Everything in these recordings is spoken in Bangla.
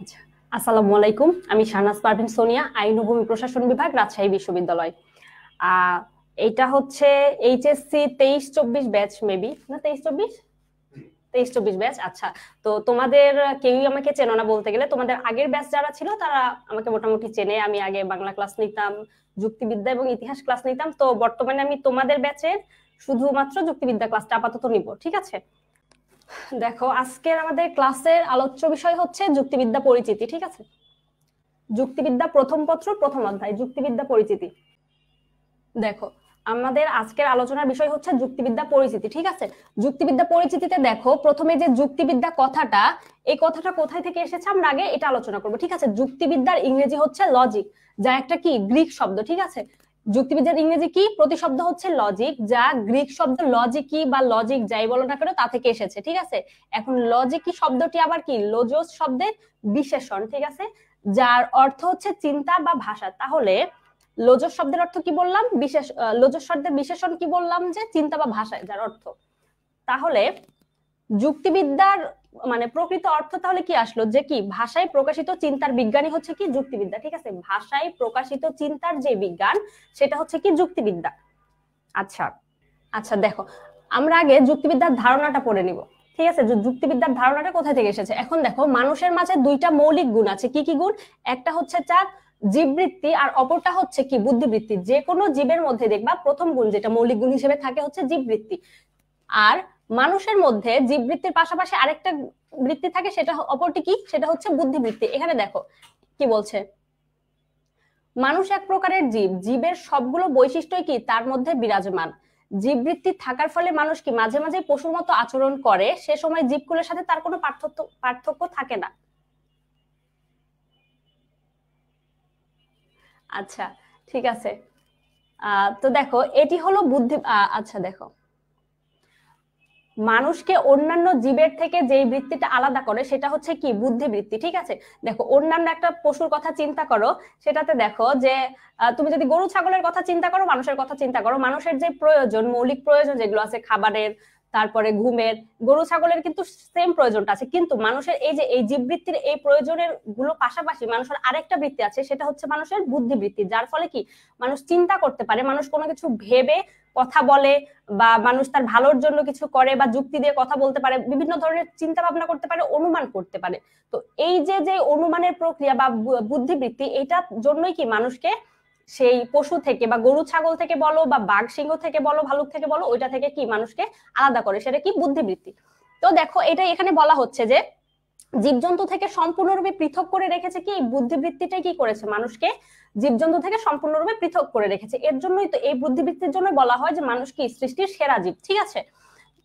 আচ্ছা, আসসালামু আলাইকুম। আমি শাহনাজ পারভীন সোনিয়া, আইন ও ভূমি প্রশাসন বিভাগ, রাজশাহী বিশ্ববিদ্যালয়। আহ এটা হচ্ছে এইচএসসি 23-24 ব্যাচ, মেবি না 23-24 ব্যাচ। আচ্ছা, তো তোমাদের কেউই আমাকে চেনো না বলতে গেলে। তোমাদের আগের ব্যাচ যারা ছিল তারা আমাকে মোটামুটি চেনে। আমি আগে বাংলা ক্লাস নিতাম, যুক্তিবিদ্যা এবং ইতিহাস ক্লাস নিতাম। তো বর্তমানে আমি তোমাদের ব্যাচের শুধুমাত্র যুক্তিবিদ্যা ক্লাসটা আপাতত নিব, ঠিক আছে? দেখো, আজকের আমাদের ক্লাসের আলোচ্য বিষয় হচ্ছে যুক্তিবিদ্যা পরিচিতি, ঠিক আছে? যুক্তিবিদ্যা প্রথম পত্র, প্রথম অধ্যায়, যুক্তিবিদ্যা পরিচিতি। দেখো, আমাদের আজকের আলোচনার বিষয় হচ্ছে যুক্তিবিদ্যা পরিচিতি, ঠিক আছে? যুক্তিবিদ্যা পরিচিতিতে দেখো, প্রথমে যে যুক্তিবিদ্যা কথাটা, এই কথাটা কোথায় থেকে এসেছে আমরা আগে এটা আলোচনা করবো, ঠিক আছে? যুক্তিবিদ্যার ইংরেজি হচ্ছে লজিক, যা একটা কি গ্রিক শব্দ, ঠিক আছে? যুক্তিবিদ্যার ইংরেজি কি প্রতিশব্দ হচ্ছে লজিক, যা গ্রিক শব্দ লজিকি বা লজিক যাই বলো না কেন তা থেকে এসেছে, ঠিক আছে? এখন লজিকি শব্দটি আবার কি লোজোস শব্দের বিশেষণ, ঠিক আছে, যার অর্থ হচ্ছে চিন্তা বা ভাষা। তাহলে লোজস শব্দের অর্থ কি বললাম? বিশেষ। লোজস শব্দের বিশেষণ কি বললাম? যে চিন্তা বা ভাষায় যার অর্থ। তাহলে যুক্তিবিদ্যার মানে প্রকৃত অর্থ তাহলে কি আসলো? যে কি ভাষায় প্রকাশিত চিন্তার বিজ্ঞানী হচ্ছে কি যুক্তিবিদ্যা, ঠিক আছে? ভাষায় প্রকাশিত চিন্তার যে বিজ্ঞান সেটা হচ্ছে কি যুক্তিবিদ্যা। আচ্ছা আচ্ছা, দেখো, আমরা আগে যুক্তিবিদ্যার ধারণাটা পড়ে নিব, ঠিক আছে? যুক্তিবিদ্যার ধারণাটা কোথায় থেকে এসেছে। এখন দেখো, মানুষের মাঝে দুইটা মৌলিক গুণ আছে। কি কি গুণ? একটা হচ্ছে চার জীববৃত্তি, আর অপরটা হচ্ছে কি বুদ্ধিবৃত্তি। যে কোনো জীবের মধ্যে দেখবা প্রথম গুণ যেটা মৌলিক গুণ হিসেবে থাকে হচ্ছে জীববৃত্তি। আর মানুষের মধ্যে জীববৃত্তির পাশাপাশি আরেকটা বৃত্তি থাকে, সেটা অপরটি কি? সেটা হচ্ছে বুদ্ধিবৃত্তি। এখানে দেখো কি বলছে, মানুষ এক প্রকারের জীব, জীবের সবগুলো বৈশিষ্ট্যই কি তার মধ্যে বিরাজমান। জীববৃত্তি থাকার ফলে মানুষ কি মাঝে মাঝে পশুর মতো আচরণ করে, সে সময় জীবকুলের সাথে তার কোনো পার্থক্য থাকে না। আচ্ছা, ঠিক আছে। তো দেখো, এটি হলো বুদ্ধি। আচ্ছা, দেখো, মানুষকে অন্যান্য জীবের থেকে যেই বৃত্তিটা আলাদা করে সেটা হচ্ছে কি বুদ্ধিবৃত্তি, ঠিক আছে? দেখো, অন্যান্য একটা পশুর কথা চিন্তা করো, সেটাতে দেখো যে তুমি যদি গরু ছাগলের কথা চিন্তা করো, মানুষের কথা চিন্তা করো, মানুষের যে প্রয়োজন, মৌলিক প্রয়োজন যেগুলো আছে খাবারের, তারপরে ঘুমের, গরু ছাগলের কিন্তু সেম প্রয়োজনটা আছে। কিন্তু মানুষের এই যে এই জীববৃত্তির এই প্রয়োজনের গুলো পাশাপাশি মানুষের আরেকটা বৃত্তি আছে, সেটা হচ্ছে মানুষের বুদ্ধিবৃত্তি, যার ফলে কি মানুষ চিন্তা করতে পারে, মানুষ কোনো কিছু ভেবে কথা বলে, বা মানুষ তার ভালোর জন্য কিছু করে, বা যুক্তি দিয়ে কথা বলতে পারে, বিভিন্ন ধরনের চিন্তা ভাবনা করতে পারে, অনুমান করতে পারে। তো এই যে যে অনুমানের প্রক্রিয়া বা বুদ্ধিবৃত্তি, এইটার জন্যই কি মানুষকে সেই পশু থেকে বা গরু ছাগল থেকে বলো, বা বাঘ সিংহ থেকে বলো, ভালুক থেকে বলো, ওইটা থেকে কি মানুষকে আলাদা করে, সেটা কি বুদ্ধিবৃত্তি। তো দেখো, এটা এখানে বলা হচ্ছে যে জীবজন্তু থেকে সম্পূর্ণরূপে পৃথক করে রেখেছে কি বুদ্ধিবৃত্তিটাই কি করেছে মানুষকে জীবজন্তু থেকে সম্পূর্ণরূপে পৃথক করে রেখেছে। এর জন্যই তো এই বুদ্ধিবৃত্তির জন্য বলা হয় যে মানুষ কি সৃষ্টির সেরা জীব, ঠিক আছে?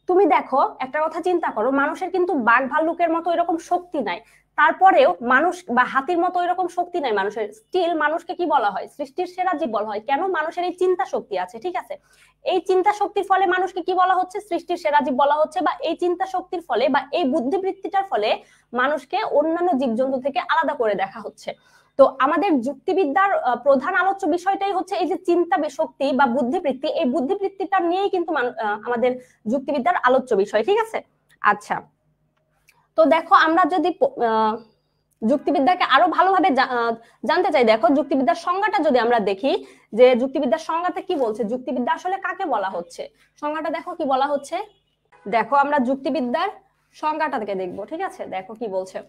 তুমি দেখো, একটা কথা চিন্তা করো, মানুষের কিন্তু বাঘ ভাল্লুকের মতো এরকম শক্তি নাই, তারপরেও মানুষ বা হাতির মতো এরকম শক্তি নাই মানুষের, স্টিল মানুষকে কি বলা হয়? সৃষ্টির সেরা জীব বলা হয়। কেন? মানুষের এই চিন্তা শক্তি আছে, ঠিক আছে? এই চিন্তা শক্তির ফলে মানুষকে কি বলা হচ্ছে? সৃষ্টির সেরা জীব বলা হচ্ছে। বা এই চিন্তা শক্তির ফলে বা এই বুদ্ধিবৃত্তিটার ফলে মানুষকে অন্যান্য জীবজন্তু থেকে আলাদা করে দেখা হচ্ছে। তো আমাদের যুক্তিবিদ্যার প্রধান আলোচ্য বিষয়টাই হচ্ছে এই যে চিন্তা শক্তি বা বুদ্ধিবৃত্তি, এই বুদ্ধিবৃত্তিটা নিয়েই কিন্তু আমাদের যুক্তিবিদ্যার আলোচ্য বিষয়, ঠিক আছে? আচ্ছা, তো দেখো, আমরা যদি যুক্তিবিদ্যাকে আরো ভালোভাবে জানতে চাই, দেখো যুক্তিবিদ্যার সংজ্ঞাটা যদি আমরা দেখি, যে যুক্তিবিদ্যার সংজ্ঞাতে কি বলছে, যুক্তিবিদ্যা আসলে কাকে বলা হচ্ছে, সংজ্ঞাটা দেখো কি বলা হচ্ছে। দেখো, আমরা যুক্তিবিদ্যার সংজ্ঞাটাকে দেখবো, ঠিক আছে? দেখো কি বলছে,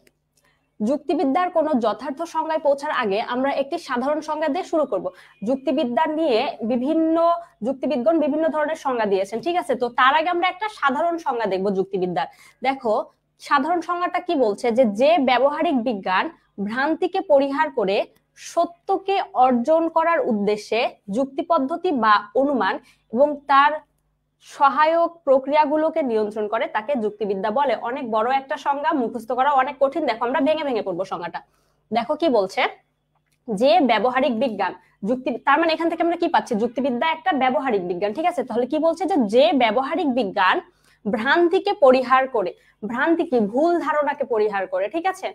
যুক্তিবিদ্যার কোনো যথার্থ সংজ্ঞায় পৌঁছার আগে আমরা একটি সাধারণ সংজ্ঞা দিয়ে শুরু করব। যুক্তিবিদ্যা নিয়ে যুক্তিবিদগণ বিভিন্ন ধরনের সংজ্ঞা দিয়েছেন, ঠিক আছে? তো তার আগে আমরা একটা সাধারণ সংজ্ঞা দেখব যুক্তিবিদ্যার। দেখো, সাধারণ সংজ্ঞাটা কি বলছে, যে যে ব্যবহারিক বিজ্ঞান ভ্রান্তিকে পরিহার করে সত্যকে অর্জন করার উদ্দেশ্যে যুক্তি পদ্ধতি বা অনুমান এবং তার সহায়ক প্রক্রিয়াগুলোকে নিয়ন্ত্রণ করে, তাকে যুক্তিবিদ্যা বলে। অনেক বড় একটা সংজ্ঞা, মুখস্থ করা অনেক কঠিন। দেখো, আমরা ভেঙে ভেঙে পড়বো সংজ্ঞাটা। দেখো কি বলছে, যে ব্যবহারিক বিজ্ঞান তার মানে এখান থেকে আমরা কি পাচ্ছি? যুক্তিবিদ্যা একটা ব্যবহারিক বিজ্ঞান, ঠিক আছে? তাহলে কি বলছে, যে যে ব্যবহারিক বিজ্ঞান ভ্রান্তিকে পরিহার করে, ভ্রান্তি কি ভুল ধারণাকে পরিহার করে, ঠিক আছে?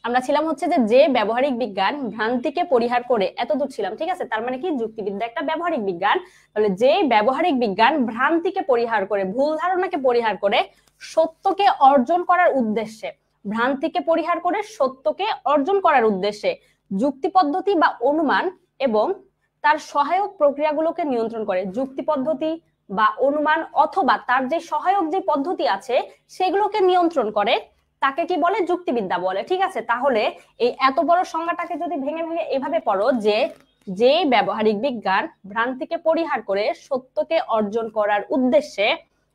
আমরা ছিলাম হচ্ছে যে যে ব্যবহারিক বিজ্ঞান ভ্রান্তিকে পরিহার করে, এতদূর ছিলাম, ঠিক আছে? তার মানে কি যুক্তিবিদ্যা একটা ব্যবহারিক বিজ্ঞান। তাহলে যে ব্যবহারিক বিজ্ঞান ভ্রান্তিকে পরিহার করে, ভুল ধারণাকে পরিহার করে সত্যকে অর্জন করার উদ্দেশ্যে, ভ্রান্তিকে পরিহার করে সত্যকে অর্জন করার উদ্দেশ্যে যুক্তি পদ্ধতি বা অনুমান এবং তার সহায়ক প্রক্রিয়াগুলোকে নিয়ন্ত্রণ করে। যুক্তি পদ্ধতি বা অনুমান অথবা তার যে সহায়ক যে পদ্ধতি আছে সেগুলোকে নিয়ন্ত্রণ করে, তাকে কি বলে? যুক্তিবিদ্যা বলে। ঠিক আছে, তাহলে এই এত বড় সংজ্ঞাটাকে যদি ভেঙে ভেঙে এভাবে পড়ো যে ব্যবহারিক বিজ্ঞান ভ্রান্তিকে পরিহার করে সত্যকে অর্জন করার উদ্দেশ্যে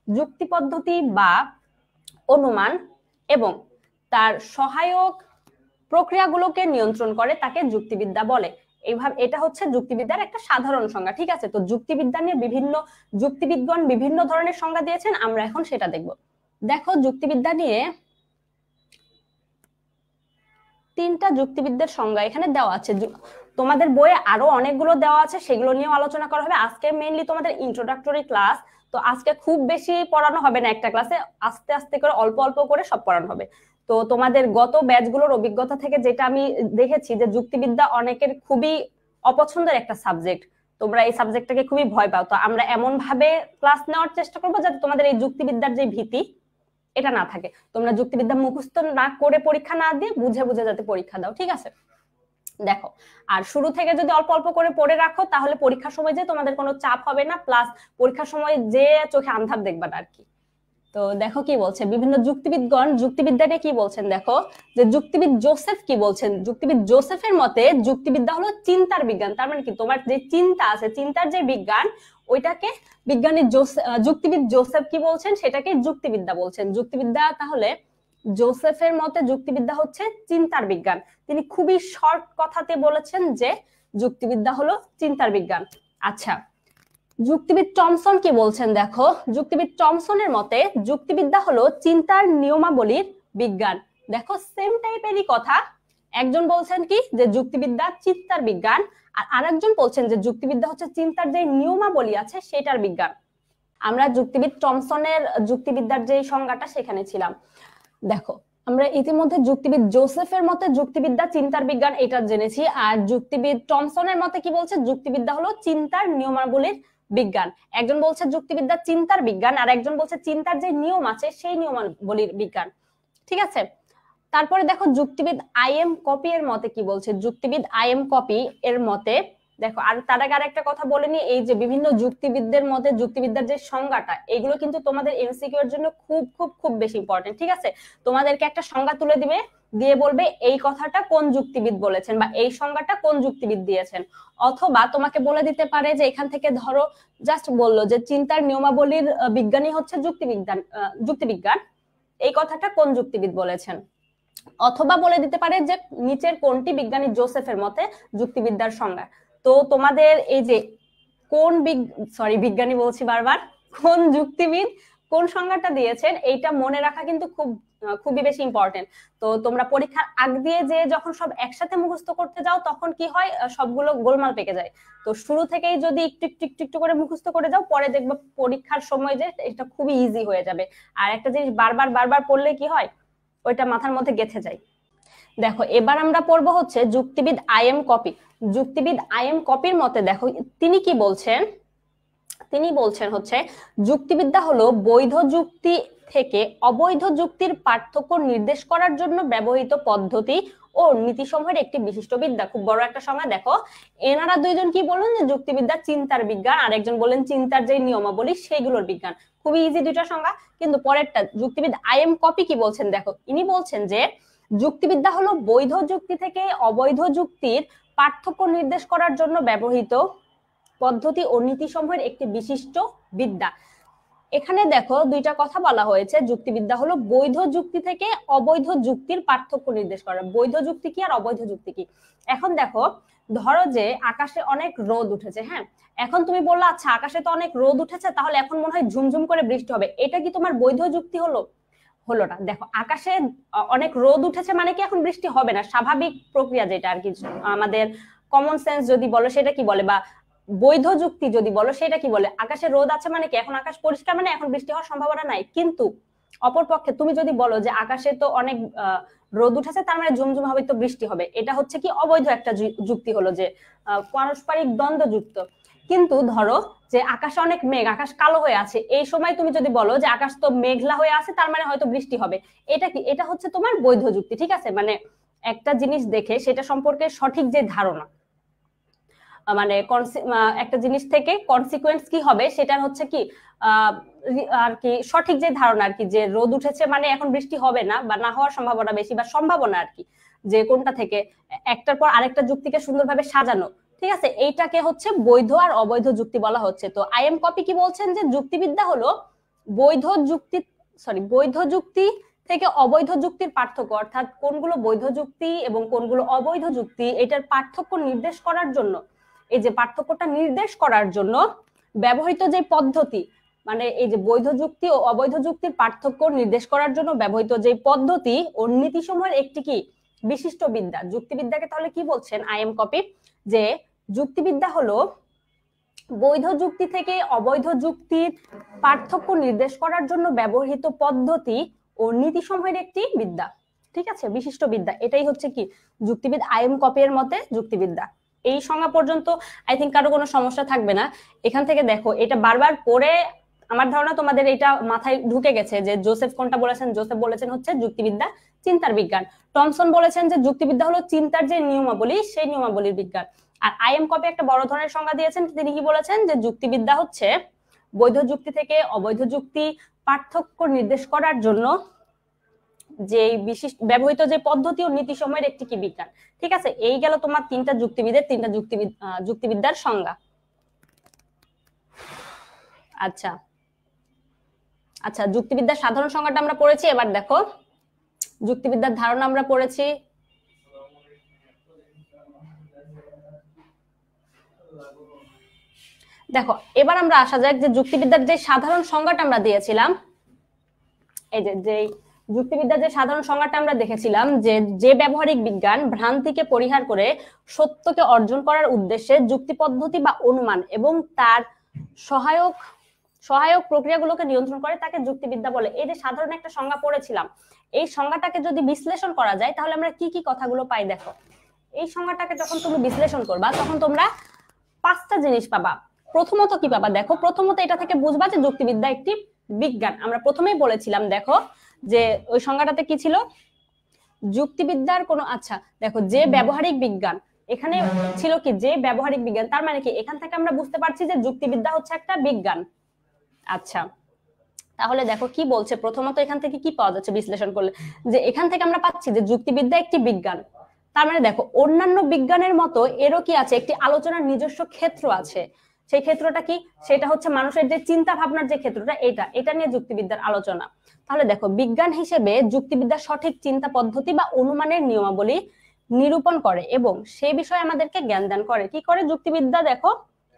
যুক্তি পদ্ধতি বা অনুমান এবং তার সহায়ক প্রক্রিয়াগুলোকে নিয়ন্ত্রণ করে, তাকে যুক্তিবিদ্যা বলে। এইভাবে এটা হচ্ছে যুক্তিবিদ্যার একটা সাধারণ সংজ্ঞা। ঠিক আছে, তো যুক্তিবিদ্যা নিয়ে যুক্তিবিদগণ বিভিন্ন ধরনের সংজ্ঞা দিয়েছেন, আমরা এখন সেটা দেখব। দেখো, যুক্তিবিদ্যা নিয়ে 3টা যুক্তিবিদ্যার সংজ্ঞা এখানে দেওয়া আছে। তোমাদের বইয়ে আরো অনেকগুলো দেওয়া আছে, সেগুলো নিয়েও আলোচনা করা হবে। আজকে মেইনলি তোমাদের ইন্ট্রোডাক্টরি ক্লাস, তো আজকে খুব বেশি পড়ানো হবে না একটা ক্লাসে, আস্তে আস্তে করে অল্প অল্প করে সব পড়ানো হবে। তো তোমাদের গত ব্যাচগুলোর অভিজ্ঞতা থেকে যেটা আমি দেখেছি যে যুক্তিবিদ্যা অনেকের খুবই অপছন্দের একটা সাবজেক্ট, তোমরা এই সাবজেক্টটাকে খুবই ভয় পাও। তো আমরা এমন ভাবে ক্লাস নেওয়ার চেষ্টা করবো যাতে তোমাদের এই যুক্তিবিদ্যার যে ভীতি এটা না থাকে, তোমরা যুক্তিবিদ্যা মুখস্থ না করে পরীক্ষা না দিয়ে বুঝে বুঝে যাতে পরীক্ষা দাও। ঠিক আছে, দেখো, আর শুরু থেকে যদি অল্প অল্প করে পড়ে রাখো তাহলে পরীক্ষার সময় যে তোমাদের কোনো চাপ হবে না, প্লাস পরীক্ষার সময় যে চোখে আন্ধার দেখবা না আর কি। তো দেখো কি বলছে, বিভিন্ন যুক্তিবিদগণ যুক্তিবিদ্যা নিয়ে কি বলছেন। দেখো যে যুক্তিবিদ জোসেফ কি বলছেন। যুক্তিবিদ জোসেফের মতে যুক্তিবিদ্যা হলো চিন্তার বিজ্ঞান। তার মানে কি, তোমার যে চিন্তা আছে, চিন্তার যে বিজ্ঞান, ওইটাকে যুক্তিবিদ জোসেফ কি বলছেন, সেটাকে যুক্তিবিদ্যা বলছেন। যুক্তিবিদ্যা তাহলে জোসেফের মতে যুক্তিবিদ্যা হচ্ছে চিন্তার বিজ্ঞান। তিনি খুবই শর্ট কথাতে বলেছেন যে যুক্তিবিদ্যা হলো চিন্তার বিজ্ঞান। আচ্ছা, যুক্তিবিদ টমসন কি বলছেন। দেখো, যুক্তিবিদ টমসনের মতে যুক্তিবিদ্যা হলো চিন্তার নিয়মাবলীর বিজ্ঞান। দেখো, সেম টাইপেরই কথা, একজন বলছেন কি যে যুক্তিবিদ্যা চিন্তার বিজ্ঞান, আর আরেকজন বলছেন যে যুক্তিবিদ্যা হচ্ছে চিন্তার যে নিয়মাবলী আছে সেটার বিজ্ঞান। আমরা যুক্তিবিদ টমসনের যুক্তিবিদ্যার যে সংজ্ঞাটা সেখানে ছিলাম। দেখো, আমরা ইতিমধ্যে যুক্তিবিদ জোসেফের মতে যুক্তিবিদ্যা চিন্তার বিজ্ঞান এটা জেনেছি, আর যুক্তিবিদ টমসনের মতে কি বলছে, যুক্তিবিদ্যা হলো চিন্তার নিয়মাবলীর বিজ্ঞান। একজন বলছে যুক্তিবিদ্যা চিন্তার বিজ্ঞান, আর একজন বলছে চিন্তার যে নিয়ম আছে সেই নিয়মাবলীর বিজ্ঞান। ঠিক আছে, তারপরে দেখো যুক্তিবিদ আই এম কপি এর মতে কি বলছে। যুক্তিবিদ আই এম কপি এর মতে, দেখো, আর তার আগে আরেকটা কথা বলেনি, এই যে বিভিন্ন যুক্তিবিদদের মতে যুক্তিবিদ্যার যে সংজ্ঞাটা, এগুলো কিন্তু তোমাদের এমসিকিউ এর জন্য খুব খুব খুব বেশি ইম্পর্টেন্ট। ঠিক আছে, তোমাদেরকে একটা সংজ্ঞা তুলে দিবে, দিয়ে বলবে এই কথাটা কোন যুক্তিবিদ বলেছেন বা এই সংজ্ঞাটা কোন যুক্তিবিদ দিয়েছেন, অথবা তোমাকে বলে দিতে পারে যে এখান থেকে ধরো জাস্ট বললো যে চিন্তার নিয়মাবলীর বিজ্ঞানী হচ্ছে যুক্তিবিজ্ঞান, এই কথাটা কোন যুক্তিবিদ বলেছেন, অথবা বলে দিতে পারে যে নিচের কোনটি বিজ্ঞানী জোসেফের মতে যুক্তিবিদ্যার সংজ্ঞা। তো তোমাদের এই যে বিজ্ঞানী বলছি বারবার, কোন যুক্তিবিদ কোন সংজ্ঞাটা দিয়েছেন এইটা মনে রাখা কিন্তু খুবই বেশি ইম্পর্টেন্ট। তো তোমরা পরীক্ষার আগ দিয়ে যে যখন সব একসাথে মুখস্থ করতে যাও তখন কি হয়, সবগুলো গোলমাল পেকে যায়। তো শুরু থেকেই যদি একটু একটু একটু একটু করে মুখস্থ করে যাও, পরে দেখবে পরীক্ষার সময় যে এটা খুবই ইজি হয়ে যাবে। আর একটা জিনিস বারবার বারবার পড়লে কি হয়, ওইটা মাথার মধ্যে গেঁথে যায়। দেখো, এবার আমরা পড়বো হচ্ছে যুক্তিবিদ আই এম কপি। যুক্তিবিদ আই এম কপির মতে দেখো তিনি কি বলছেন। তিনি বলছেন হচ্ছে যুক্তিবিদ্যা হলো বৈধ যুক্তি থেকে অবৈধ যুক্তির পার্থক্য নির্দেশ করার জন্য ব্যবহৃত পদ্ধতি ও নীতিসমূহের একটি বিশিষ্ট বিদ্যা। খুব বড় একটা সংজ্ঞা। দেখো, এনারা দুইজন কি বললেন যে যুক্তিবিদ্যা চিন্তার বিজ্ঞান, আর একজন বললেন চিন্তার যে নিয়মাবলী সেগুলোর বিজ্ঞান। খুবই ইজি দুইটা সংজ্ঞা। কিন্তু পরেরটা যুক্তিবিদ আই এম কপি কি বলছেন, দেখো, ইনি বলছেন যে যুক্তিবিদ্যা হলো বৈধ যুক্তি থেকে অবৈধ যুক্তির পার্থক্য নির্দেশ করার জন্য ব্যবহৃত পদ্ধতি ও নীতিসমূহের একটি বিশিষ্ট বিদ্যা। এখানে দেখো দুইটা কথা বলা হয়েছে, যুক্তিবিদ্যা হলো বৈধ যুক্তি থেকে অবৈধ যুক্তির পার্থক্য নির্দেশ করা। বৈধ যুক্তি কি আর অবৈধ যুক্তি কি। এখন দেখো, ধরো যে আকাশে অনেক রোদ উঠেছে, হ্যাঁ, এখন তুমি বললা আচ্ছা আকাশে তো অনেক রোদ উঠেছে, তাহলে এখন মনে হয় ঝুমঝুম করে বৃষ্টি হবে, এটা কি তোমার বৈধ যুক্তি হলো? হলো না। দেখো, আকাশে অনেক রোদ উঠেছে মানে কি এখন বৃষ্টি হবে না, স্বাভাবিক প্রক্রিয়া যেটা আর কি, আমাদের কমন সেন্স যদি বলো সেটা কি বলে, বা বৈধ যুক্তি যদি বলো সেটা কি বলে, আকাশে রোদ আছে মানে কি এখন আকাশ পরিষ্কার মানে এখন বৃষ্টি হওয়ার সম্ভাবনা নাই। কিন্তু অপরপক্ষে তুমি যদি বলো যে আকাশে তো অনেক রোদ উঠেছে তার মানে ঝুমঝুম হবে তো বৃষ্টি হবে, এটা হচ্ছে কি অবৈধ একটা যুক্তি হলো, যে পারস্পরিক দ্বন্দ্বযুক্ত। কিন্তু ধরো যে আকাশে অনেক মেঘ, আকাশ কালো হয়ে আছে, এই সময় তুমি যদি বলো যে আকাশ তো মেঘলা হয়ে আছে, তার মানে হয়তো বৃষ্টি হবে, এটা কি? এটা হচ্ছে তোমার বৈধ যুক্তি, ঠিক আছে? মানে একটা জিনিস দেখে সেটা সম্পর্কে সঠিক যে ধারণা, মানে একটা জিনিস থেকে কনসিকুয়েন্স কি হবে সেটার হচ্ছে কি আর কি সঠিক যে ধারণা আর কি, যে রোদ উঠেছে মানে এখন বৃষ্টি হবে না বা না হওয়ার সম্ভাবনা বেশি, বা সম্ভাবনা আর কি, যে কোনটা থেকে একটার পর আরেকটা যুক্তিকে সুন্দরভাবে সাজানো, ঠিক আছে? এইটাকে হচ্ছে বৈধ আর অবৈধ যুক্তি বলা হচ্ছে। তো আই এম কপি কি বলছেন যে যুক্তিবিদ্যা হলো বৈধ যুক্তি থেকে অবৈধ যুক্তির পার্থক্য, অর্থাৎ কোনগুলো বৈধ যুক্তি এবং কোনগুলো অবৈধ যুক্তি, এটার পার্থক্য নির্দেশ করার জন্য, এই যে পার্থক্যটা নির্দেশ করার জন্য ব্যবহৃত যে পদ্ধতি, মানে এই যে বৈধ যুক্তি ও অবৈধ যুক্তির পার্থক্য নির্দেশ করার জন্য ব্যবহৃত যে পদ্ধতি ও নীতিসমূহের একটি কি বিশিষ্ট বিদ্যা। যুক্তিবিদ্যাকে তাহলে কি বলছেন আই এম কপি, যে যুক্তিবিদ্যা হলো বৈধ যুক্তি থেকে অবৈধ যুক্তির পার্থক্য নির্দেশ করার জন্য ব্যবহৃত পদ্ধতি ও নীতিসমূহের একটি বিদ্যা, ঠিক আছে? বিশিষ্ট বিদ্যা, এটাই হচ্ছে কি যুক্তিবিদ আই এম কপি এর মতে যুক্তিবিদ্যা। এই সংজ্ঞা পর্যন্ত আই থিঙ্ক কারো কোনো সমস্যা থাকবে না। এখান থেকে দেখো এটা বারবার পড়ে আমার ধারণা তোমাদের এটা মাথায় ঢুকে গেছে যে জোসেফ কোনটা বলেছেন। জোসেফ বলেছেন হচ্ছে যুক্তিবিদ্যা চিন্তার বিজ্ঞান। টমসন বলেছেন যে যুক্তিবিদ্যা হলো চিন্তার যে নিয়মাবলী সেই নিয়মাবলীর বিজ্ঞান। আর আই এম কপি একটা বড় ধরনের সংজ্ঞা দিয়েছেন, তিনি কি বলেছেন যে যুক্তিবিদ্যা হচ্ছে বৈধ যুক্তি থেকে অবৈধ যুক্তি পার্থক্য নির্দেশ করার জন্য যে বিশিষ্ট ব্যবহৃত যে পদ্ধতি ও নীতি সময়ের একটি কি বিজ্ঞান, ঠিক আছে? এই গেল তোমার তিনটা যুক্তিবিদ্যার সংজ্ঞা। আচ্ছা আচ্ছা, যুক্তিবিদ্যার সাধারণ সংজ্ঞাটা আমরা পড়েছি, এবার দেখো যুক্তিবিদ্যার ধারণা আমরা পড়েছি। দেখো এবার আমরা আসা যাক যে যুক্তিবিদ্যার যে সাধারণ সংজ্ঞাটা আমরা দিয়েছিলাম, এই যে যুক্তিবিদ্যার যে সাধারণ সংজ্ঞাটা আমরা দেখেছিলাম, যে ব্যবহারিক বিজ্ঞান ভ্রান্তিকে পরিহার করে সত্যকে অর্জন করার উদ্দেশ্যে যুক্তি পদ্ধতি বা অনুমান এবং তার সহায়ক প্রক্রিয়াগুলোকে নিয়ন্ত্রণ করে তাকে যুক্তিবিদ্যা বলে। এই যে সাধারণ একটা সংজ্ঞা পড়েছিলাম, এই সংজ্ঞাটাকে যদি বিশ্লেষণ করা যায় তাহলে আমরা কি কি কথাগুলো পাই। দেখো এই সংজ্ঞাটাকে যখন তুমি বিশ্লেষণ করবা তখন তোমরা পাঁচটা জিনিস পাবা। প্রথমত কি পাবা? দেখো প্রথমত এটা থেকে বুঝবা যে যুক্তিবিদ্যা একটি বিজ্ঞান। আমরা প্রথমেই বলেছিলাম দেখো যে ওই সংজ্ঞাটাতে কি ছিল, যুক্তিবিদ্যার কোনো, আচ্ছা দেখো যে ব্যবহারিক বিজ্ঞান, এখানে ছিল কি যে ব্যবহারিক বিজ্ঞান, তার মানে কি এখান থেকে আমরা বুঝতে পারছি যে যুক্তিবিদ্যা হচ্ছে একটা বিজ্ঞান। আচ্ছা তাহলে দেখো কি বলছে, প্রথমত এখান থেকে কি পাওয়া যাচ্ছে বিশ্লেষণ করলে, যে এখান থেকে আমরা পাচ্ছি যে যুক্তিবিদ্যা একটি বিজ্ঞান। তার মানে দেখো অন্যান্য বিজ্ঞানের মতো এরও কি আছে, একটি আলোচনার নিজস্ব ক্ষেত্র আছে। সেই ক্ষেত্রটা কি? সেটা হচ্ছে মানুষের যে চিন্তা ভাবনার যে ক্ষেত্রটা, এটা নিয়ে যুক্তিবিদ্যার আলোচনা। তাহলে দেখো বিজ্ঞান হিসেবে যুক্তিবিদ্যা সঠিক চিন্তা পদ্ধতি বা অনুমানের নিয়মাবলী নিরূপণ করে এবং সেই বিষয়ে আমাদেরকে জ্ঞান দান করে। কি করে যুক্তিবিদ্যা? দেখো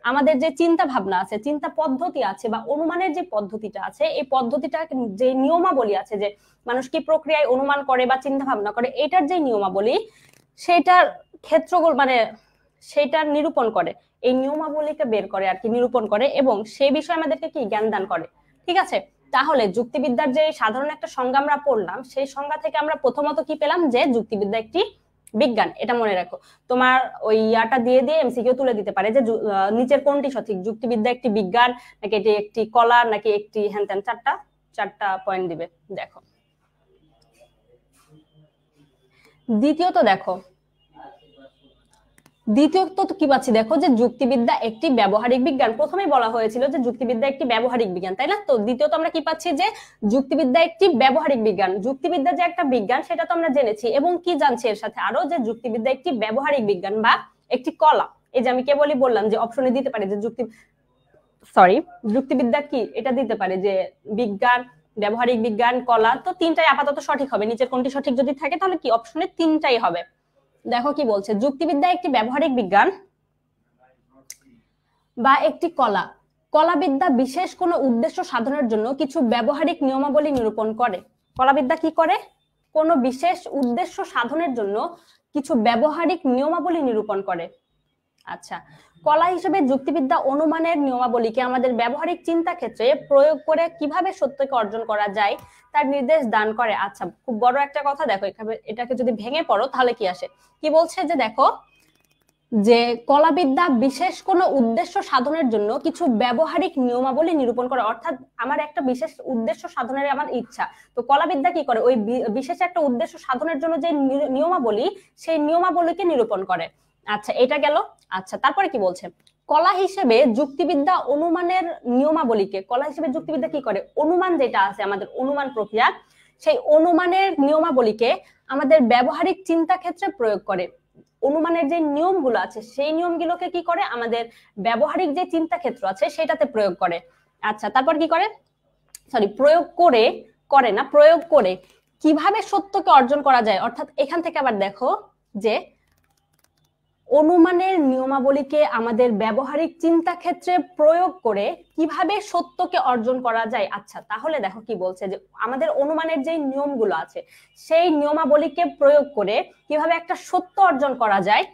আমাদের যে চিন্তা ভাবনা আছে, চিন্তা পদ্ধতি আছে বা অনুমানের যে পদ্ধতিটা আছে, এই পদ্ধতিটা যে নিয়মাবলী আছে, যে মানুষ কি প্রক্রিয়ায় অনুমান করে বা চিন্তা ভাবনা করে, এটার যে নিয়মাবলী সেটার ক্ষেত্রগুলো মানে সেটার নিরূপণ করে, এই নিয়মাবলীকে বের করে আর কি নিরূপণ করে এবং সেই বিষয়ে আমাদেরকে কি জ্ঞান দান করে, ঠিক আছে? তাহলে যুক্তিবিদ্যার যে সাধারণ একটা সংজ্ঞা আমরা পড়লাম, সেই সংজ্ঞা থেকে আমরা প্রথমত কি পেলাম, যে যুক্তিবিদ্যা একটি বিজ্ঞান। এটা মনে রাখো, তোমার ওই ইয়াটা দিয়ে এমসিকিউ তুলে দিতে পারে যে নিচের কোনটি সঠিক, যুক্তিবিদ্যা একটি বিজ্ঞান নাকি এটি একটি কলা নাকি একটি হ্যান ত্যান, চারটা পয়েন্ট দিবে। দেখো দ্বিতীয়ত কি পাচ্ছি, দেখো যে যুক্তিবিদ্যা একটি ব্যবহারিক বিজ্ঞান। প্রথমেই বলা হয়েছিল যে যুক্তিবিদ্যা একটি ব্যবহারিক বিজ্ঞান, তাই না? তো দ্বিতীয়ত আমরা কি পাচ্ছি, যে যুক্তিবিদ্যা একটি ব্যবহারিক বিজ্ঞান। যুক্তিবিদ্যা যে একটা বিজ্ঞান সেটা তো আমরা জেনেছি, এবং কি জানছি এর সাথে আরো, যে যুক্তিবিদ্যা একটি ব্যবহারিক বিজ্ঞান বা একটি কলা। এই যে আমি কেবলই বললাম যে অপশনে দিতে পারে যে যুক্তিবিদ্যা কি, এটা দিতে পারে যে বিজ্ঞান, ব্যবহারিক বিজ্ঞান, কলা। তো তিনটাই আপাতত সঠিক হবে, নিচের কোনটি সঠিক যদি থাকে তাহলে কি অপশনে তিনটাই হবে। দেখো কি বলছে, যুক্তিবিদ্যা একটি ব্যবহারিক বিজ্ঞান বা একটি কলা। কলাবিদ্যা বিশেষ কোনো উদ্দেশ্য সাধনের জন্য কিছু ব্যবহারিক নিয়মাবলী নিরূপণ করে। কলাবিদ্যা কি করে? কোনো বিশেষ উদ্দেশ্য সাধনের জন্য কিছু ব্যবহারিক নিয়মাবলী নিরূপণ করে। আচ্ছা, কলা হিসেবে যুক্তিবিদ্যা অনুমানের নিয়মাবলীকে আমাদের ব্যবহারিক চিন্তা ক্ষেত্রে প্রয়োগ করে কিভাবে সত্যকে অর্জন করা যায় তার নির্দেশ দান করে। আচ্ছা, খুব বড় একটা কথা। দেখো এটাকে যদি ভেঙে পড়ো তাহলে কি আসে, কি বলছে যে দেখো যে কলাবিদ্যা বিশেষ কোনো উদ্দেশ্য সাধনের জন্য কিছু ব্যবহারিক নিয়মাবলী নিরূপণ করে, অর্থাৎ আমার একটা বিশেষ উদ্দেশ্য সাধনের আমার ইচ্ছা, তো কলাবিদ্যা কি করে ওই বিশেষ একটা উদ্দেশ্য সাধনের জন্য যে নিয়মাবলী, সেই নিয়মাবলীকে নিরূপণ করে। আচ্ছা, এটা গেল। আচ্ছা, তারপরে কি বলছে, কলা হিসেবে যুক্তিবিদ্যা অনুমানের নিয়মাবলীকে, কলা হিসেবে যুক্তিবিদ্যা কি করে, অনুমান যেটা আছে আমাদের অনুমান প্রক্রিয়া, সেই অনুমানের নিয়মাবলীকে আমাদের ব্যবহারিক চিন্তা ক্ষেত্রে প্রয়োগ করে। অনুমানের যে নিয়মগুলো আছে সেই নিয়মগুলোকে কি করে আমাদের ব্যবহারিক যে চিন্তা ক্ষেত্র আছে সেটাতে প্রয়োগ করে। আচ্ছা, তারপর কি করে, সরি প্রয়োগ করে, করে না, প্রয়োগ করে কিভাবে সত্যকে অর্জন করা যায়, অর্থাৎ এখান থেকে আবার দেখো যে অনুমানের নিয়মাবলীকে আমাদের ব্যবহারিক চিন্তা ক্ষেত্রে প্রয়োগ করে কিভাবে সত্যকে অর্জন করা যায়। আচ্ছা, তাহলে দেখো কি বলছে যে আমাদের অনুমানের যে নিয়মগুলো আছে সেই নিয়মাবলীকে প্রয়োগ করে কিভাবে একটা সত্য অর্জন করা যায়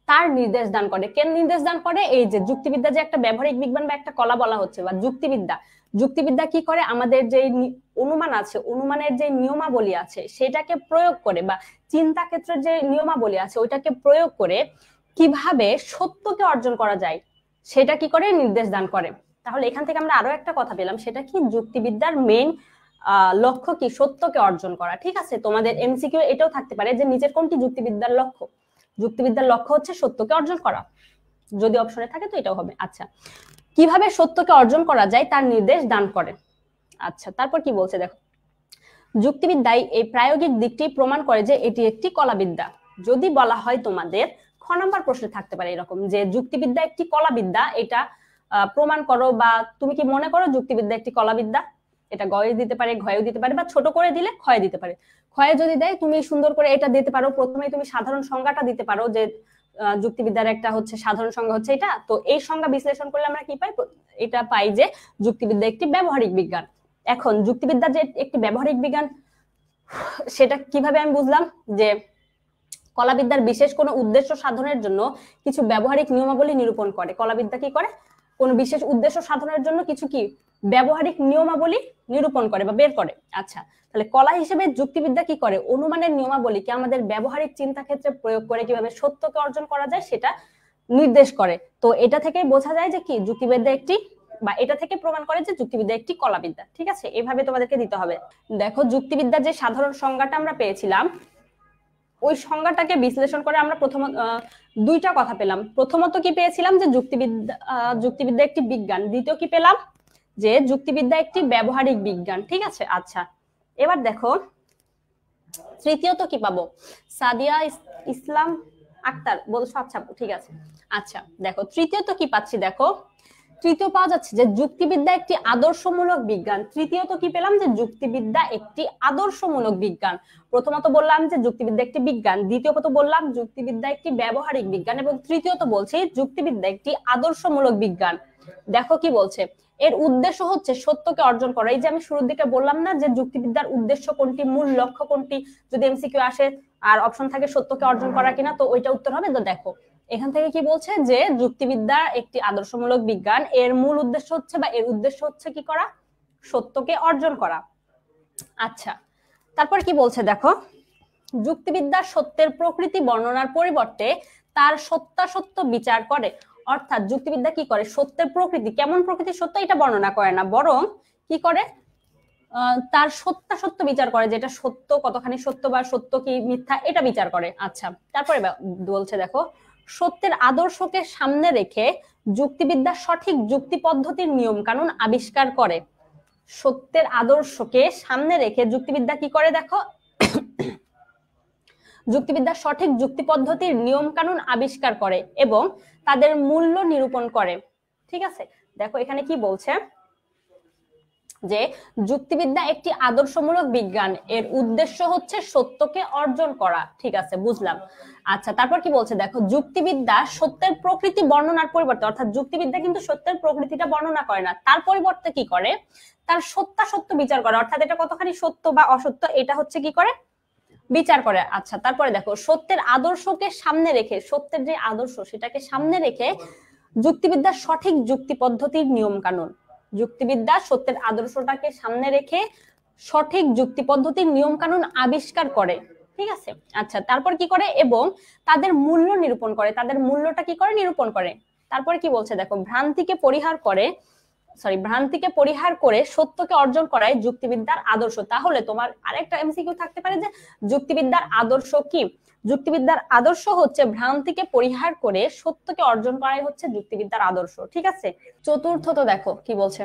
তার নির্দেশ দান করে। কেন নির্দেশ দান করে, এই যে যুক্তিবিদ্যা যে একটা ব্যবহারিক বিজ্ঞান বা একটা কলা বলা হচ্ছে, বা যুক্তিবিদ্যা, যুক্তিবিদ্যা কি করে আমাদের যে অনুমান আছে, অনুমানের যে নিয়মাবলী আছে সেটাকে প্রয়োগ করে, বা চিন্তা ক্ষেত্রের যে নিয়মাবলী আছে ওইটাকে প্রয়োগ করে কিভাবে সত্যকে অর্জন করা যায় সেটা কি করে নির্দেশ দান করে। তাহলে এখান থেকে আমরা আরো একটা কথা পেলাম, সেটা কি, যুক্তিবিদ্যার মেইন লক্ষ্য কি, সত্যকে অর্জন করা। ঠিক আছে, তোমাদের এমসিকিউ এটাও থাকতে পারে যে নিচের কোনটি যুক্তিবিদ্যার লক্ষ্য, যুক্তিবিদ্যার লক্ষ্য হচ্ছে সত্যকে অর্জন করা, যদি অপশনে থাকে তো এটাও হবে। আচ্ছা, কিভাবে সত্যকে অর্জন করা যায় তার নির্দেশ দান করে। আচ্ছা, তারপর কি বলছে দেখো, যুক্তিবিদ্যায় এই প্রায়োগিক দিকটি প্রমাণ করে যে এটি একটি কলাবিদ্যা। যদি বলা হয় তোমাদের খ নম্বর প্রশ্নে থাকতে পারে এরকম যে যুক্তিবিদ্যা একটি কলাবিদ্যা, এটা প্রমাণ করো, বা তুমি কি মনে করো যুক্তিবিদ্যা একটি কলাবিদ্যা, এটা গয়ে দিতে পারে, ঘয়েও দিতে পারে, বা ছোট করে দিলে ক্ষয়ে দিতে পারে। ক্ষয়ে যদি দেয় তুমি সুন্দর করে এটা দিতে পারো, প্রথমেই তুমি সাধারণ সংজ্ঞাটা দিতে পারো যে যুক্তিবিদ্যার একটা হচ্ছে সাধারণ সংজ্ঞা হচ্ছে এটা, তো এই সংজ্ঞা বিশ্লেষণ করলে আমরা কি পাই, এটা পাই যে যুক্তিবিদ্যা একটি ব্যবহারিক বিজ্ঞান। এখন যুক্তিবিদ্যা যে একটি ব্যবহারিক বিজ্ঞান সেটা কিভাবে আমি বুঝলাম, যে কলাবিদ্যার বিশেষ কোনো উদ্দেশ্য সাধনের জন্য কিছু ব্যবহারিক নিয়মাবলী নিরূপণ করে। কলাবিদ্যা কি করে, কোন বিশেষ উদ্দেশ্য সাধনের জন্য কিছু কি ব্যবহারিক নিয়মাবলী নিরূপণ করে বা বের করে। আচ্ছা, তাহলে কলা হিসেবে যুক্তিবিদ্যা কি করে, অনুমানের নিয়মাবলীকে আমাদের ব্যবহারিক চিন্তা ক্ষেত্রে প্রয়োগ করে কিভাবে সত্যকে অর্জন করা যায় সেটা নির্দেশ করে। তো এটা থেকে বোঝা যায় যে কি যুক্তিবিদ্যা একটি, বা এটা থেকে প্রমাণ করে যে যুক্তিবিদ্যা একটি কলাবিদ্যা। ঠিক আছে, এভাবে তোমাদেরকে দিতে হবে। দেখো, যুক্তিবিদ্যার যে সাধারণ সংজ্ঞাটা আমরা পেয়েছিলাম ওই সংজ্ঞাটাকে বিশ্লেষণ করে আমরা দুইটা কথা পেলাম। প্রথমত কি পেয়েছিলাম যে যুক্তিবিদ্যা একটি বিজ্ঞান, দ্বিতীয় কি পেলাম যে যুক্তিবিদ্যা একটি ব্যবহারিক বিজ্ঞান। ঠিক আছে, আচ্ছা এবার দেখো তৃতীয়ত কি পাবো, সাদিয়া ইসলাম আক্তার বলছো, আচ্ছা ঠিক আছে। আচ্ছা দেখো তৃতীয়ত কি পাচ্ছি, দেখো তৃতীয় পাওয়া যাচ্ছে যে যুক্তিবিদ্যা একটি আদর্শমূলক বিজ্ঞান। তৃতীয়ত কি পেলাম, যে যুক্তিবিদ্যা একটি আদর্শমূলক বিজ্ঞান। প্রথমত বললাম যে যুক্তিবিদ্যা একটি বিজ্ঞান, দ্বিতীয়ত বললাম যুক্তিবিদ্যা একটি ব্যবহারিক বিজ্ঞান, এবং তৃতীয়ত বলছি যুক্তিবিদ্যা একটি আদর্শমূলক বিজ্ঞান। দেখো কি বলছে, এর উদ্দেশ্য হচ্ছে সত্যকে অর্জন করা। এই যে আমি শুরুর দিকে বললাম না যে যুক্তিবিদ্যার উদ্দেশ্য কোনটি, মূল লক্ষ্য কোনটি, যদি এমসিকিউ আসে আর অপশন থাকে সত্যকে অর্জন করা কিনা, তো ওইটা উত্তর হবে। তো দেখো এখান থেকে কি বলছে যে যুক্তিবিদ্যা একটি আদর্শমূলক বিজ্ঞান, এর মূল উদ্দেশ্য হচ্ছে, বা এর উদ্দেশ্য হচ্ছে কি করা, সত্যকে অর্জন করা। আচ্ছা, তারপর কি বলছে দেখো, যুক্তিবিদ্যা সত্যের প্রকৃতি বর্ণনার পরিবর্তে তার সত্যাসত্য বিচার করে। অর্থাৎ যুক্তিবিদ্যা কি করে, সত্যের প্রকৃতি, কেমন প্রকৃতি সত্য এটা বর্ণনা করে না, বরং কি করে তার সত্যাসত্য বিচার করে, যেটা সত্য কতখানি সত্য বা সত্য কি মিথ্যা এটা বিচার করে। আচ্ছা, তারপরে বলছে দেখো, সত্যের আদর্শকে সামনে রেখে যুক্তিবিদ্যা সঠিক যুক্তি পদ্ধতির নিয়ম কানুন আবিষ্কার করে। সত্যের আদর্শকে সামনে রেখে যুক্তিবিদ্যা কি করে, দেখো যুক্তিবিদ্যা সঠিক যুক্তি পদ্ধতির নিয়ম কানুন আবিষ্কার করে এবং তাদের মূল্য নিরূপণ করে। ঠিক আছে, দেখো এখানে কি বলছে যে যুক্তিবিদ্যা একটি আদর্শমূলক বিজ্ঞান, এর উদ্দেশ্য হচ্ছে সত্যকে অর্জন করা। ঠিক আছে, বুঝলাম। আচ্ছা, তারপর কি বলছে দেখো, যুক্তিবিদ্যা সত্যের প্রকৃতি বর্ণনার পরিবর্তে, অর্থাৎ যুক্তিবিদ্যা কিন্তু সত্যের প্রকৃতিটা বর্ণনা করে না, তার পরিবর্তে কি করে, তার সত্যাসত্য বিচার করে, অর্থাৎ এটা কতখানি সত্য বা অসত্য এটা হচ্ছে কি করে বিচার করে। আচ্ছা, তারপরে দেখো, সত্যের আদর্শকে সামনে রেখে, সত্যের যে আদর্শ সেটাকে সামনে রেখে যুক্তিবিদ্যার সঠিক যুক্তি পদ্ধতির নিয়ম কানুন, যুক্তিবিদ্যা সত্যের আদর্শটাকে সামনে রেখে সঠিক যুক্তি পদ্ধতির নিয়ম কানুন আবিষ্কার করে। ঠিক আছে। আচ্ছা, তারপর কি করে, এবং তাদের মূল্য নিরূপণ করে, তাদের মূল্যটা কি করে, নিরূপণ করে। তারপরে কি বলছে দেখো, ভ্রান্তিকে পরিহার করে সত্যকে অর্জন করাই যুক্তিবিদ্যার আদর্শ। তাহলে তোমার আরেকটা এমসিকিউ থাকতে পারে যে যুক্তিবিদ্যার আদর্শ কি? যুক্তিবিদ্যার আদর্শ হচ্ছে ভ্রান্তিকে পরিহার করে সত্যকে অর্জন করাই হচ্ছে যুক্তিবিদ্যার আদর্শ। ঠিক আছে। চতুর্থত দেখো কি বলছে,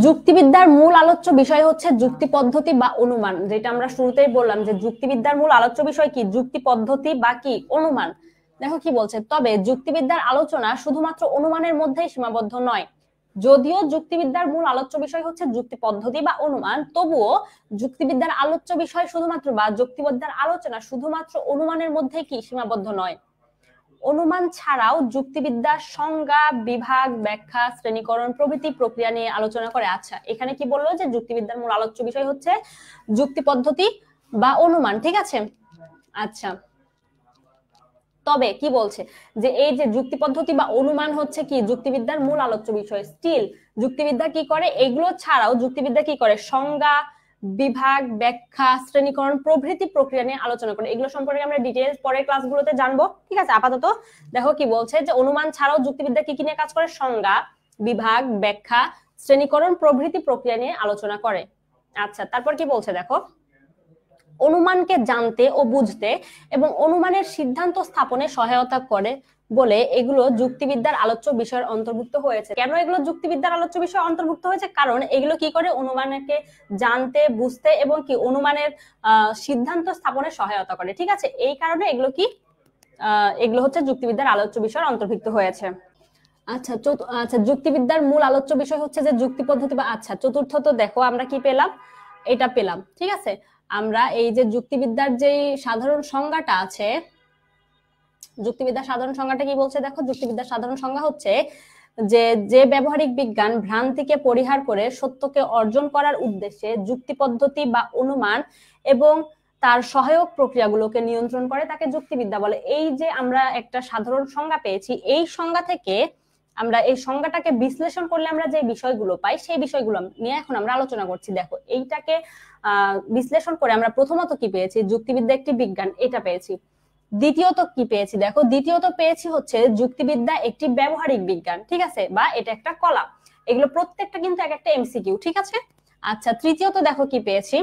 যুক্তিবিদ্যার মূল আলোচ্য বিষয় হচ্ছে যুক্তি পদ্ধতি বা অনুমান। যেটা আমরা শুরুতেই বললাম যে যুক্তিবিদ্যার মূল আলোচ্য বিষয় কি, যুক্তি পদ্ধতি বা কি, অনুমান। দেখো কি বলছে, তবে যুক্তিবিদ্যার আলোচনা শুধুমাত্র অনুমানের মধ্যেই সীমাবদ্ধ নয়। যদিও যুক্তিবিদ্যার মূল আলোচ্য বিষয় হচ্ছে যুক্তি পদ্ধতি বা অনুমান, তবুও যুক্তিবিদ্যার আলোচ্য বিষয় শুধুমাত্র বা যুক্তিবিদ্যার আলোচনা শুধুমাত্র অনুমানের মধ্যেই কি সীমাবদ্ধ নয়। অনুমান ছাড়াও যুক্তিবিদ্যা সংজ্ঞা, বিভাগ, ব্যাখ্যা, শ্রেণীকরণ প্রভৃতি প্রক্রিয়া নিয়ে আলোচনা করে। আচ্ছা, এখানে কি বললো যে যুক্তিবিদ্যার মূল আলোচ্য বিষয় হচ্ছে যুক্তি পদ্ধতি বা অনুমান। ঠিক আছে। আচ্ছা, তবে কি বলছে যে এই যে যুক্তি পদ্ধতি বা অনুমান হচ্ছে কি যুক্তিবিদ্যার মূল আলোচ্য বিষয়, স্টিল যুক্তিবিদ্যা কি করে, এগুলো ছাড়াও যুক্তিবিদ্যা কি করে, সংজ্ঞা, বিভাগ, ব্যাখ্যা, শ্রেণীকরণ প্রভৃতি প্রক্রিয়া নিয়ে আলোচনা করে। এগুলো সম্পর্কে আমরা ডিটেইলস পরের ক্লাসগুলোতে জানবো। ঠিক আছে। আপাতত দেখো কি বলছে যে অনুমান ছাড়াও যুক্তিবিদ্যা কি কি নিয়ে কাজ করে, সংজ্ঞা, বিভাগ, ব্যাখ্যা, শ্রেণীকরণ প্রভৃতি প্রক্রিয়া নিয়ে আলোচনা করে। আচ্ছা, তারপর কি বলছে দেখো, অনুমানকে জানতে ও বুঝতে এবং অনুমানের সিদ্ধান্ত স্থাপনে সহায়তা করে বলে এগুলো যুক্তিবিদ্যার আলোচ্য বিষয়ের অন্তর্ভুক্ত হয়েছে। কেন এগুলো যুক্তিবিদ্যার আলোচ্য বিষয়ে অন্তর্ভুক্ত হয়েছে? কারণ এগুলো কি করে, অনুমানকে জানতে, বুঝতে এবং কি অনুমানের সিদ্ধান্ত স্থাপনে সহায়তা করে। ঠিক আছে। এই কারণে এগুলো হচ্ছে যুক্তিবিদ্যার আলোচ্য বিষয়ের অন্তর্ভুক্ত হয়েছে। আচ্ছা, যুক্তিবিদ্যার মূল আলোচ্য বিষয় হচ্ছে যে যুক্তি পদ্ধতি বা। আচ্ছা, চতুর্থত দেখো আমরা কি পেলাম, এটা পেলাম। ঠিক আছে। আমরা এই যে যুক্তিবিদ্যার যে সাধারণ সংজ্ঞাটা আছে, যুক্তিবিদ্যার সাধারণ সংজ্ঞাটা কি বলছে দেখো, যুক্তিবিদ্যার সাধারণ সংজ্ঞা হচ্ছে যে ব্যবহারিক বিজ্ঞান ভ্রান্তিকে পরিহার করে সত্যকে অর্জন করার উদ্দেশ্যে যুক্তি পদ্ধতি বা অনুমান এবং তার সহায়ক প্রক্রিয়াগুলোকে নিয়ন্ত্রণ করে তাকে যুক্তিবিদ্যা বলে। এই যে আমরা একটা সাধারণ সংজ্ঞা পেয়েছি, এই সংজ্ঞা থেকে আমরা এই সংজ্ঞাটাকে বিশ্লেষণ করলে আমরা যে বিষয়গুলো পাই সেই বিষয়গুলো নিয়ে এখন আমরা আলোচনা করছি। দেখো, এইটাকে বিশ্লেষণ করে আমরা প্রথমত কি পেয়েছি, যুক্তিবিদ্যা একটি বিজ্ঞান, এটা পেয়েছি। দ্বিতীয়ত কি পেয়েছি দেখো, দ্বিতীয়ত পেয়েছি হচ্ছে যুক্তিবিদ্যা একটি ব্যবহারিক বিজ্ঞান। ঠিক আছে, বা এটা একটা কলা। এগুলো প্রত্যেকটা কিন্তু এক একটা এমসিকিউ। ঠিক আছে। আচ্ছা, তৃতীয়ত দেখো কি পেয়েছি,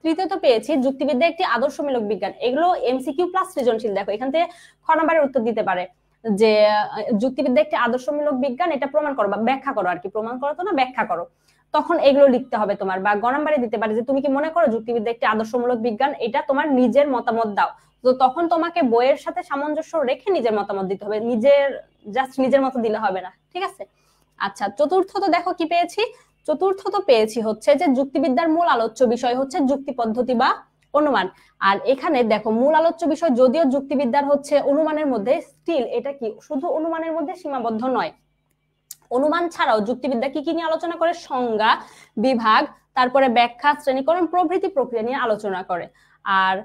তৃতীয়ত পেয়েছি যুক্তিবিদ্যা একটি আদর্শমূলক বিজ্ঞান। এগুলো এমসিকিউ প্লাস সৃজনশীল। দেখো, এখান থেকে খ নম্বরের উত্তর দিতে পারে যে যুক্তিবিদ্যা একটি আদর্শমূলক বিজ্ঞান, এটা প্রমাণ করো বা ব্যাখ্যা করো। আর কি প্রমাণ করো তো না, ব্যাখ্যা করো। তখন এগুলো লিখতে হবে তোমার। বা গ নম্বরে দিতে পারে যে তুমি কি মনে করো যুক্তিবিদ্যা একটি আদর্শমূলক বিজ্ঞান, এটা তোমার নিজের মতামত দাও। তো তখন তোমাকে বইয়ের সাথে সামঞ্জস্য রেখে নিজের মতামত দিতে হবে, নিজের মতো দিলে হবে না। ঠিক আছে। আচ্ছা, চতুর্থত দেখো কি পেয়েছি, চতুর্থত পেয়েছি হচ্ছে যে যুক্তিবিদ্যার মূল আলোচ্য বিষয় হচ্ছে যুক্তি পদ্ধতি বা অনুমান। আর এখানে দেখো, মূল আলোচ্য বিষয় যদিও যুক্তিবিদ্যার হচ্ছে অনুমানের মধ্যে, স্টিল এটা কি শুধু অনুমানের মধ্যে সীমাবদ্ধ নয়। অনুমান ছাড়াও যুক্তিবিদ্যা কি কি নিয়ে আলোচনা করে, সংজ্ঞা, বিভাগ, তারপরে ব্যাখ্যা, শ্রেণীকরণ প্রভৃতি প্রক্রিয়া নিয়ে আলোচনা করে। আর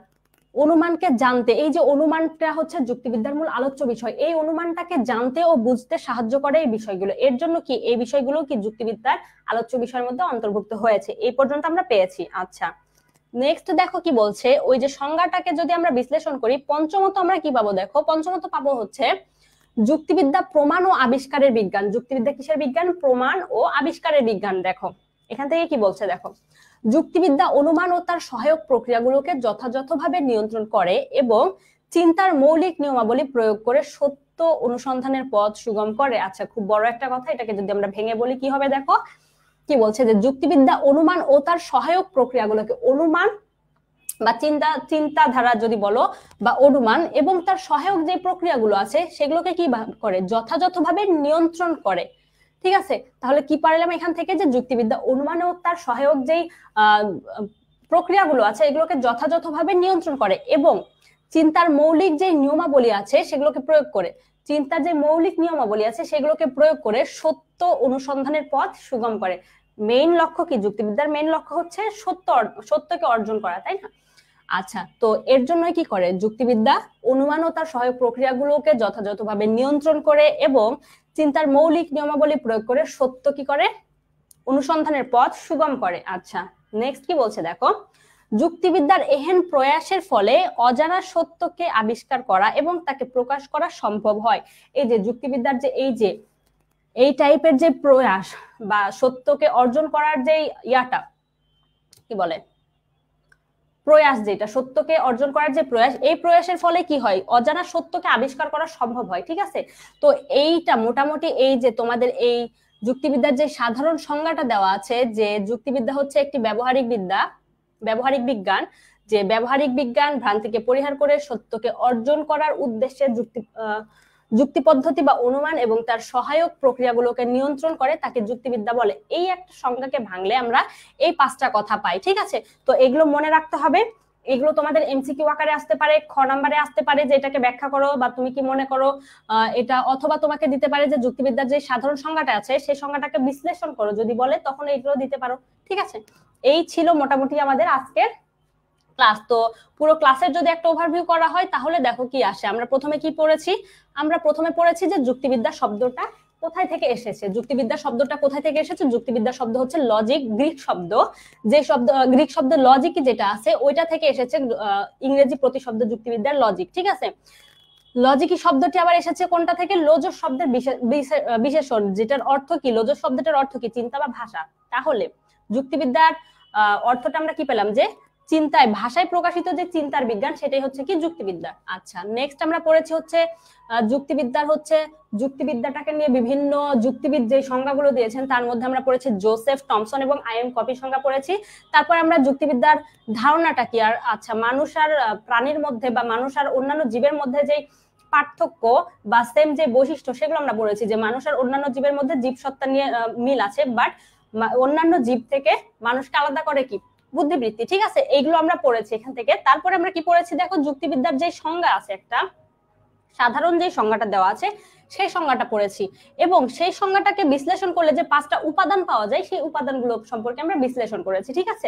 অনুমানকে জানতে, এই যে অনুমানটা হচ্ছে যুক্তিবিদ্যার মূল আলোচ্য বিষয়, এই অনুমানটাকে জানতে ও বুঝতে সাহায্য করে এই বিষয়গুলো। এর জন্য কি এই বিষয়গুলো কি যুক্তিবিদ্যার আলোচ্য বিষয়ের মধ্যে অন্তর্ভুক্ত হয়েছে। এই পর্যন্ত আমরা পেয়েছি। আচ্ছা, নেক্সট দেখো কি বলছে, ওই যে সংজ্ঞাটাকে যদি আমরা বিশ্লেষণ করি, পঞ্চমত আমরা কি পাবো দেখো, পঞ্চমত পাবো হচ্ছে যুক্তিবিদ্যা প্রমাণ ও আবিষ্কারের বিজ্ঞান। যুক্তিবিদ্যা কিসের বিজ্ঞান? প্রমাণ ও আবিষ্কারের বিজ্ঞান। দেখো, এখান থেকে কি বলছে দেখো, যুক্তিবিদ্যা অনুমান ও তার সহায়ক প্রক্রিয়াগুলোকে যথাযথভাবে নিয়ন্ত্রণ করে এবং চিন্তার মৌলিক নিয়মাবলী প্রয়োগ করে সত্য অনুসন্ধানের পথ সুগম করে। আচ্ছা, খুব বড় একটা কথা, এটাকে যদি আমরা ভেঙে বলি কি হবে দেখো, কি বলছে যে যুক্তিবিদ্যা অনুমান ও তার সহায়ক প্রক্রিয়াগুলোকে, অনুমান বা চিন্তাধারা যদি বলো বা অনুমান এবং তার সহায়ক যে প্রক্রিয়াগুলো আছে সেগুলোকে কি করে, যথাযথভাবে নিয়ন্ত্রণ করে। ঠিক আছে। তাহলে কি পারলাম এখান থেকে, যে যুক্তিবিদ্যা অনুমান ও তার সহায়ক যেই প্রক্রিয়াগুলো আছে এগুলোকে যথাযথভাবে নিয়ন্ত্রণ করে এবং চিন্তার মৌলিক যে নিয়মাবলী আছে সেগুলোকে প্রয়োগ করে, চিন্তার যে মৌলিক নিয়মাবলী আছে সেগুলোকে প্রয়োগ করে সত্য অনুসন্ধানের পথ সুগম করে। মেইন লক্ষ্য কি, যুক্তিবিদ্যার মেইন লক্ষ্য হচ্ছে সত্যকে অর্জন করা, তাই না? আচ্ছা, তো এর জন্য কি করে, যুক্তিবিদ্যা অনুমান ও তার সহায়ক প্রক্রিয়াগুলোকে যথাযথভাবে নিয়ন্ত্রণ করে এবং চিন্তার মৌলিক নিয়মাবলী প্রয়োগ করে সত্য কি করে, অনুসন্ধানের পথ সুগম করে। আচ্ছা, নেক্সট কি বলছে দেখো, যুক্তিবিদ্যার এহেন প্রয়াসের ফলে অজানা সত্যকে আবিষ্কার করা এবং তাকে প্রকাশ করা সম্ভব হয়। এই যে যুক্তিবিদ্যার যে এই টাইপের যে প্রয়াস বা সত্যকে অর্জন করার যে ইয়াটা কি বলে প্রয়াস, যেটা সত্যকে অর্জন করার যে প্রয়াস, এই প্রয়াসের ফলে কি হয়, অজানা সত্যকে আবিষ্কার করা সম্ভব হয়। ঠিক আছে, তো এইটা মোটামুটি এই যে তোমাদের এই যুক্তিবিদ্যার যে সাধারণ সংজ্ঞাটা দেওয়া আছে, যে যুক্তিবিদ্যা হচ্ছে একটি ব্যবহারিক বিজ্ঞান, যে ব্যবহারিক বিজ্ঞান ভ্রান্তিকে পরিহার করে সত্যকে অর্জন করার উদ্দেশ্যে যুক্তি পদ্ধতি বা অনুমান এবং তার সহায়ক প্রক্রিয়াগুলোকে নিয়ন্ত্রণ করে, তাকে যুক্তিবিদ্যা বলে। এই একটা সংজ্ঞাকে ভাঙলে আমরা এই 5টা কথা পাই। ঠিক আছে, তো এগুলো মনে রাখতে হবে। এগুলো তোমাদের এমসিকিউ আকারে আসতে পারে, খ নাম্বারে আসতে পারে যে এটাকে ব্যাখ্যা করো বা তুমি কি মনে করো এটা, অথবা তোমাকে দিতে পারে যে যুক্তিবিদ্যার যে সাধারণ সংজ্ঞাটা আছে সেই সংজ্ঞাটাকে বিশ্লেষণ করো, যদি বলে তখন এগুলো দিতে পারো। ঠিক আছে, এই ছিল মোটামুটি আমাদের আজকের ক্লাস। তো পুরো ক্লাসের যদি একটা ওভারভিউ করা হয় তাহলে দেখো কি আসে। আমরা প্রথমে কি পড়েছি, আমরা প্রথমে পড়েছি যে যুক্তিবিদ্যা শব্দটা কোথায় থেকে এসেছে। যুক্তিবিদ্যা শব্দটা কোথায় থেকে এসেছে? যুক্তিবিদ্যা শব্দ হচ্ছে লজিক, গ্রিক শব্দ। যে শব্দ গ্রিক শব্দ লজিক যেটা আছে ওইটা থেকে এসেছে ইংরেজি প্রতিশব্দ যুক্তিবিদ্যার লজিক। ঠিক আছে, লজিকি শব্দটি আবার এসেছে কোনটা থেকে? লোজস শব্দের বিশেষণ, যেটার অর্থ কি, লোজস শব্দটার অর্থ কি? চিন্তা বা ভাষা। তাহলে যুক্তিবিদ্যার অর্থটা আমরা কি পেলাম? যে চিন্তায়, ভাষায় প্রকাশিত যে চিন্তার বিজ্ঞান, সেটাই হচ্ছে কি যুক্তিবিদ্যা। আচ্ছা, নেক্সট আমরা পড়েছি হচ্ছে যুক্তিবিদ্যাটাকে নিয়ে বিভিন্ন যুক্তিবিদ যে সংজ্ঞাগুলো দিয়েছেন তার মধ্যে আমরা পড়েছি জোসেফ টমসন এবং আই.এম. কপি সংজ্ঞা পড়েছি। তারপর আমরা যুক্তিবিদ্যার ধারণাটা কি, আর আচ্ছা মানুষ আর প্রাণীর মধ্যে বা মানুষ আর অন্যান্য জীবের মধ্যে যে পার্থক্য বা সেম যে বৈশিষ্ট্য সেগুলো আমরা পড়েছি, যে মানুষ আর অন্যান্য জীবের মধ্যে জীবসত্তা নিয়ে মিল আছে, বাট অন্যান্য জীব থেকে মানুষকে আলাদা করে কি? বুদ্ধিবৃত্তি। ঠিক আছে, এইগুলো আমরা পড়েছি এখান থেকে। তারপরে আমরা কি পড়েছি দেখো, যুক্তিবিদ্যার যে সংজ্ঞা আছে, একটা সাধারণ যে সংজ্ঞাটা দেওয়া আছে সেই সংজ্ঞাটা পড়েছি, এবং সেই সংজ্ঞাটাকে বিশ্লেষণ করলে যে 5টা উপাদান পাওয়া যায় সেই উপাদানগুলো সম্পর্কে আমরা বিশ্লেষণ করেছি। ঠিক আছে,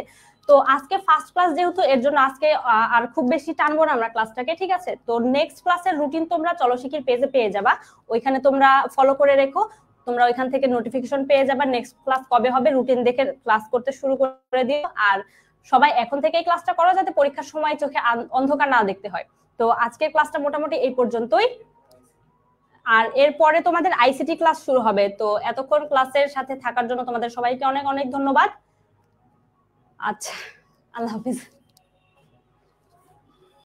তো আজকে ফার্স্ট ক্লাস যেহেতু, এর জন্য আজকে আর খুব বেশি টানবো না আমরা ক্লাসটাকে। ঠিক আছে, তো নেক্সট ক্লাসের রুটিন তোমরা চলশিখির পেজে পেয়ে যাবা, ওইখানে তোমরা ফলো করে রেখো, তোমরা ওইখান থেকে নোটিফিকেশন পেয়ে যাবা নেক্সট ক্লাস কবে হবে, রুটিন দেখে ক্লাস করতে শুরু করে দিও। আর সবাই এখন থেকেই ক্লাসটা করো যাতে পরীক্ষার সময় চোখে অন্ধকার না দেখতে হয়। তো আজকের ক্লাসটা মোটামুটি এই পর্যন্তই, আর এরপরে তোমাদের আইসিটি ক্লাস শুরু হবে। তো এতক্ষণ ক্লাসের সাথে থাকার জন্য তোমাদের সবাইকে অনেক অনেক ধন্যবাদ। আচ্ছা, আল্লাহ হাফিজ।